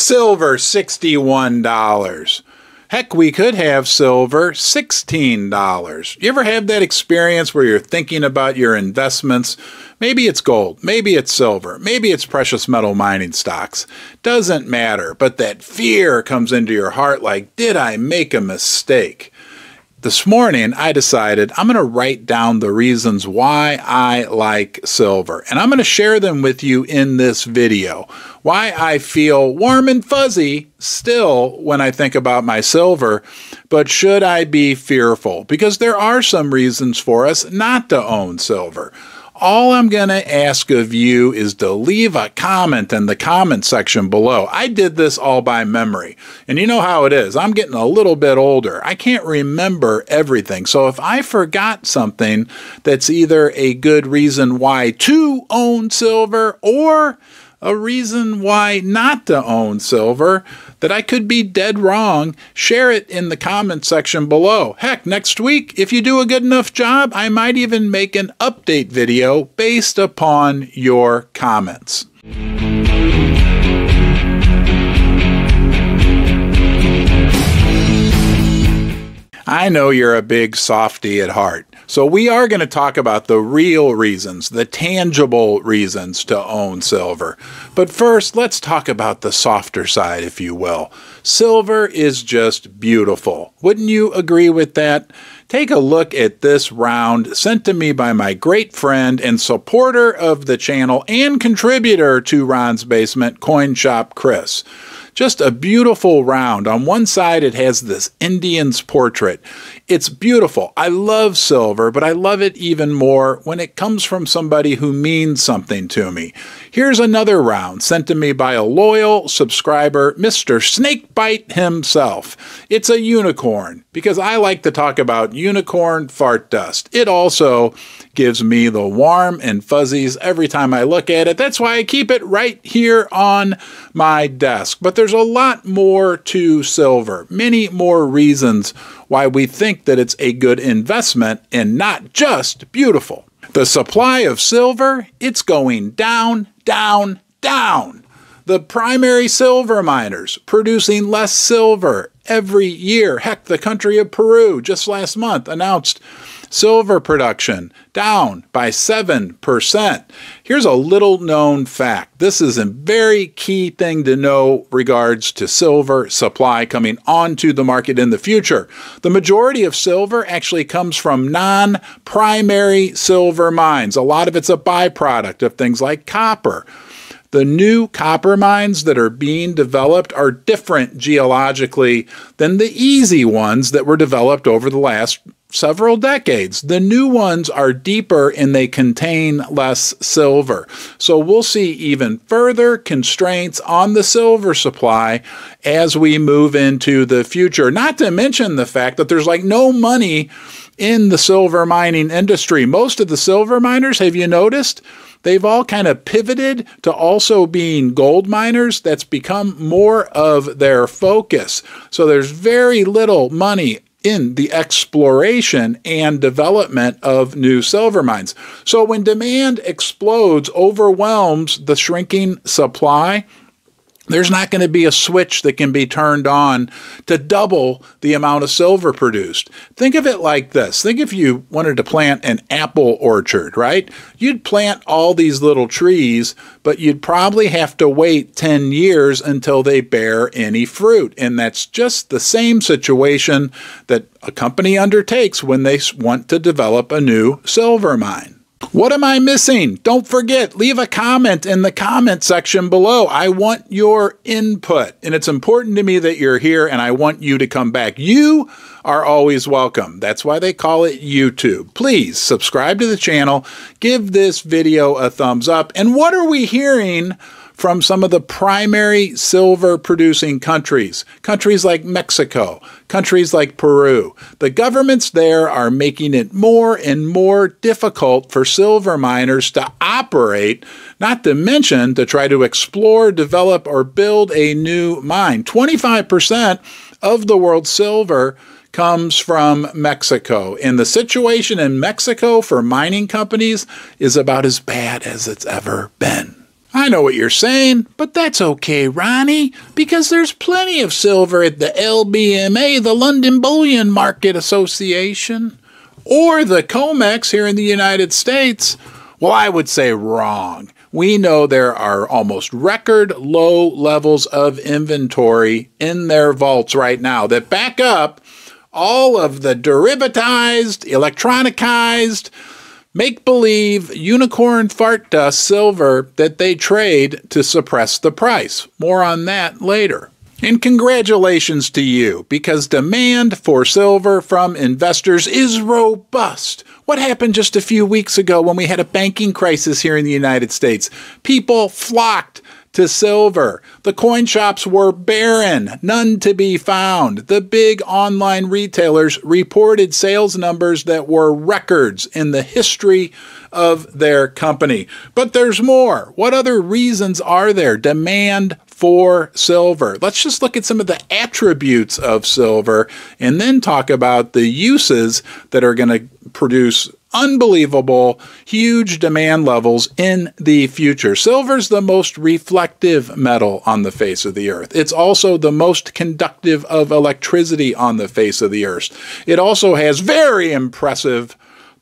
Silver, $61. Heck, we could have silver, $16. You ever have that experience where you're thinking about your investments? Maybe it's gold, maybe it's silver, maybe it's precious metal mining stocks. Doesn't matter, but that fear comes into your heart like, did I make a mistake? This morning, I decided I'm going to write down the reasons why I like silver, and I'm going to share them with you in this video. Why I feel warm and fuzzy still when I think about my silver, but should I be fearful? Because there are some reasons for us not to own silver. All I'm going to ask of you is to leave a comment in the comment section below. I did this all by memory. And you know how it is. I'm getting a little bit older. I can't remember everything. So if I forgot something that's either a good reason why to own silver or a reason why not to own silver, that I could be dead wrong, share it in the comment section below. Heck, next week, if you do a good enough job, I might even make an update video based upon your comments. I know you're a big softy at heart, so we are going to talk about the real reasons, the tangible reasons to own silver. But first, let's talk about the softer side, if you will. Silver is just beautiful. Wouldn't you agree with that? Take a look at this round sent to me by my great friend and supporter of the channel and contributor to Ron's Basement, Coin Shop Chris. Just a beautiful round. On one side, it has this Indian's portrait. It's beautiful. I love silver, but I love it even more when it comes from somebody who means something to me. Here's another round sent to me by a loyal subscriber, Mr. Snakebite himself. It's a unicorn because I like to talk about unicorn fart dust. It also gives me the warm and fuzzies every time I look at it. That's why I keep it right here on my desk. But there's a lot more to silver, many more reasons why we think that it's a good investment and not just beautiful. The supply of silver, it's going down, down, down. The primary silver miners producing less silver every year. Heck, the country of Peru just last month announced silver production down by 7%. Here's a little known fact. This is a very key thing to know regards to silver supply coming onto the market in the future. The majority of silver actually comes from non-primary silver mines. A lot of it's a byproduct of things like copper. The new copper mines that are being developed are different geologically than the easy ones that were developed over the last several decades. The new ones are deeper and they contain less silver. So we'll see even further constraints on the silver supply as we move into the future. Not to mention the fact that there's like no money in the silver mining industry. Most of the silver miners, have you noticed? They've all kind of pivoted to also being gold miners. That's become more of their focus. So there's very little money in the exploration and development of new silver mines. So when demand explodes, overwhelms the shrinking supply, there's not going to be a switch that can be turned on to double the amount of silver produced. Think of it like this. Think if you wanted to plant an apple orchard, right? You'd plant all these little trees, but you'd probably have to wait 10 years until they bear any fruit. And that's just the same situation that a company undertakes when they want to develop a new silver mine. What am I missing? Don't forget, leave a comment in the comment section below. I want your input, and it's important to me that you're here, and I want you to come back. You are always welcome. That's why they call it YouTube. Please subscribe to the channel, give this video a thumbs up. And what are we hearing from some of the primary silver producing countries? Countries like Mexico, countries like Peru. The governments there are making it more and more difficult for silver miners to operate, not to mention to try to explore, develop, or build a new mine. 25% of the world's silver comes from Mexico. And the situation in Mexico for mining companies is about as bad as it's ever been. I know what you're saying, but that's okay, Ronnie, because there's plenty of silver at the LBMA, the London Bullion Market Association, or the COMEX here in the United States. Well, I would say wrong. We know there are almost record low levels of inventory in their vaults right now that back up all of the derivatized, electronicized, make-believe, unicorn fart dust silver that they trade to suppress the price. More on that later. And congratulations to you, because demand for silver from investors is robust. What happened just a few weeks ago when we had a banking crisis here in the United States? People flocked to silver. The coin shops were barren, none to be found. The big online retailers reported sales numbers that were records in the history of their company. But there's more. What other reasons are there? Demand for silver. Let's just look at some of the attributes of silver and then talk about the uses that are going to produce unbelievable, huge demand levels in the future. Silver's the most reflective metal on the face of the earth. It's also the most conductive of electricity on the face of the earth. It also has very impressive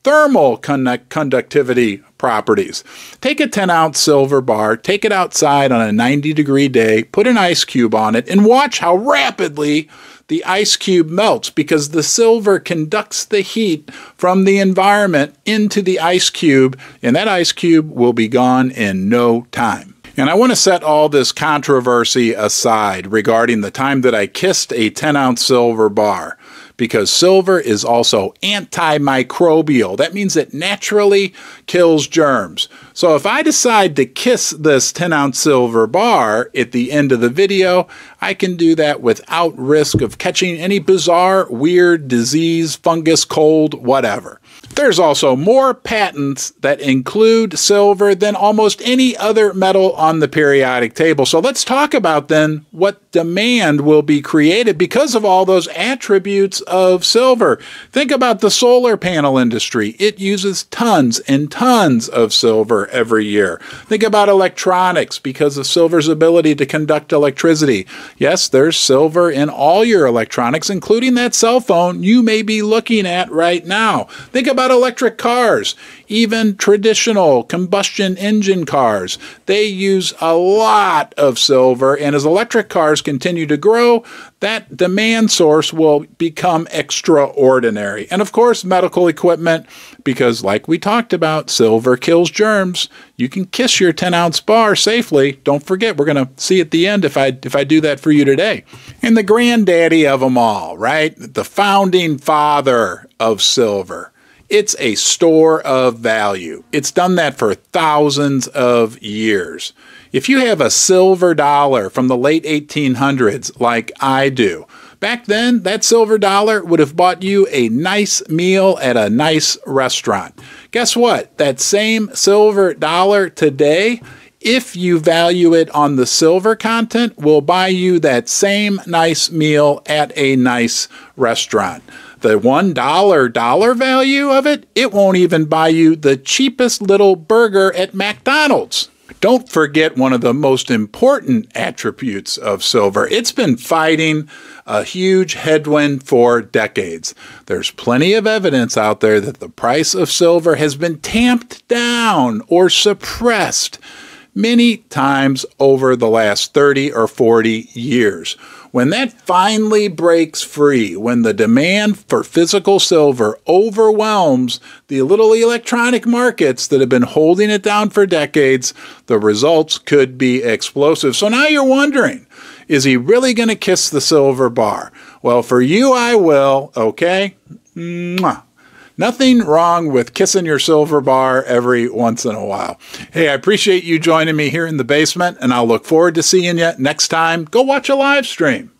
thermal conductivity properties. Take a 10-ounce silver bar, take it outside on a 90-degree day, put an ice cube on it, and watch how rapidly the ice cube melts, because the silver conducts the heat from the environment into the ice cube, and that ice cube will be gone in no time. And I want to set all this controversy aside regarding the time that I kissed a 10-ounce silver bar, because silver is also antimicrobial. That means it naturally kills germs. So if I decide to kiss this 10-ounce silver bar at the end of the video, I can do that without risk of catching any bizarre, weird disease, fungus, cold, whatever. There's also more patents that include silver than almost any other metal on the periodic table. So let's talk about then what demand will be created because of all those attributes of silver. Think about the solar panel industry. It uses tons and tons of silver every year. Think about electronics because of silver's ability to conduct electricity. Yes, there's silver in all your electronics, including that cell phone you may be looking at right now. Think about electric cars, even traditional combustion engine cars. They use a lot of silver, and as electric cars continue to grow, that demand source will become extraordinary. And of course, medical equipment, because like we talked about, silver kills germs. You can kiss your 10-ounce bar safely. Don't forget, we're going to see at the end if I do that for you today. And the granddaddy of them all, right? The founding father of silver. It's a store of value. It's done that for thousands of years. If you have a silver dollar from the late 1800s like I do, back then that silver dollar would have bought you a nice meal at a nice restaurant. Guess what? That same silver dollar today, if you value it on the silver content, will buy you that same nice meal at a nice restaurant. The $1 value of it, it won't even buy you the cheapest little burger at McDonald's. Don't forget one of the most important attributes of silver. It's been fighting a huge headwind for decades. There's plenty of evidence out there that the price of silver has been tamped down or suppressed many times over the last 30 or 40 years. When that finally breaks free, when the demand for physical silver overwhelms the little electronic markets that have been holding it down for decades, the results could be explosive. So now you're wondering, is he really going to kiss the silver bar? Well, for you, I will, okay? Mwah. Nothing wrong with kissing your silver bar every once in a while. Hey, I appreciate you joining me here in the basement, and I'll look forward to seeing you next time. Go watch a live stream.